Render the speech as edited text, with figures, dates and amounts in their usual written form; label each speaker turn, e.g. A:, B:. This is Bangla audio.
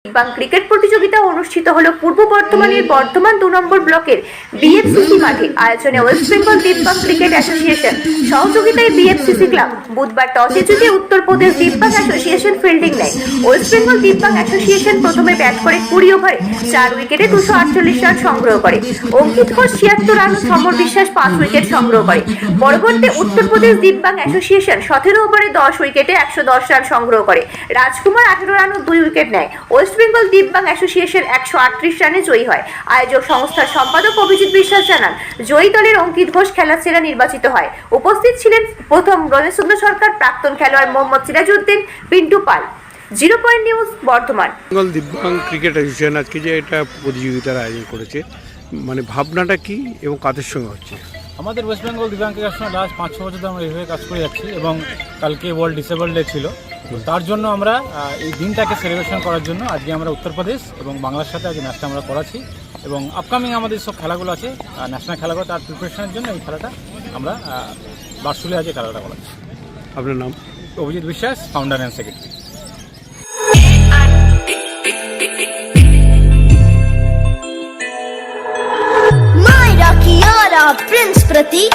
A: দিব্যাং ক্রিকেট প্রতিযোগিতা অনুষ্ঠিত হলো পূর্ব বর্ধমানের বর্ধমান 2 নম্বর ব্লকের বিএফসিসি মাঠে। আয়োজনে ওয়েস্ট বেঙ্গল দিব্যাং ক্রিকেট অ্যাসোসিয়েশন, সহযোগিতায় বিএফসিসি ক্লাব। বুধবার টসে জিতে উত্তরপ্রদেশ দিব্যাং অ্যাসোসিয়েশন ফিল্ডিং নেয়। ওয়েস্ট বেঙ্গল দিব্যাং অ্যাসোসিয়েশন প্রথমে ব্যাট করে 20 ওভারে 4 উইকেটে 248 রান সংগ্রহ করে। অঙ্কিত ঘোষ 76 রান, সমর বিশ্বাস 5 উইকেট সংগ্রহ করে। পরবর্তী উত্তরপ্রদেশ দিব্যাং অ্যাসোসিয়েশন 17 ওভারে 10 উইকেটে 110 রান সংগ্রহ করে। রাজকুমার 18 রান ও 2 উইকেট নেয়। ওয়েস্ট বেঙ্গল দিব্যাং অ্যাসোসিয়েশন 138 রানে জয়ী হয়। আয়োজক সংস্থার সম্পাদক অভিজিৎ বিশ্বাস জানান, জয়ী দলের অঙ্কিত ঘোষ খেলার সেরা নির্বাচিত হয়। উপস্থিত ছিলেন প্রথম রণেশচন্দ্র সরকার, প্রাক্তন খেলোয়াড় Mohammad Sirajuddin, Pintu Pal. 0 point news Bardhaman.
B: Bengal দিব্যাং ক্রিকেট অ্যাসোসিয়েশন আজকে যে এটা প্রতিযোগিতার আয়োজন করেছে, মানে ভাবনাটা কি এবং কাদের সঙ্গে হচ্ছে?
C: আমাদের ওয়েস্ট বেঙ্গল দিব্যাং ক্রিকেট অ্যাসোসিয়েশন লাস্ট 5-6 বছর ধরে আমরা এইভাবে কাজ করে যাচ্ছি এবং কালকে ওয়ার্ল্ড ডিসেবল ডে ছিল। তার জন্য আমরা এই দিনটাকে সেলিব্রেশন করার জন্য আজকে আমরা উত্তরপ্রদেশ এবং বাংলার সাথে আজকে ম্যাচটা আমরা করাচ্ছি এবং আপকামিং আমাদের সব খেলাগুলো আছে, ন্যাশনাল খেলাগুলো, তার প্রিপারেশনের জন্য এই খেলাটা আমরা বারশুলে আজকে খেলাটা করাচ্ছি।
B: আপনার নাম?
C: অভিজিৎ বিশ্বাস, founder and secretary.
D: Kiara Prince Pratik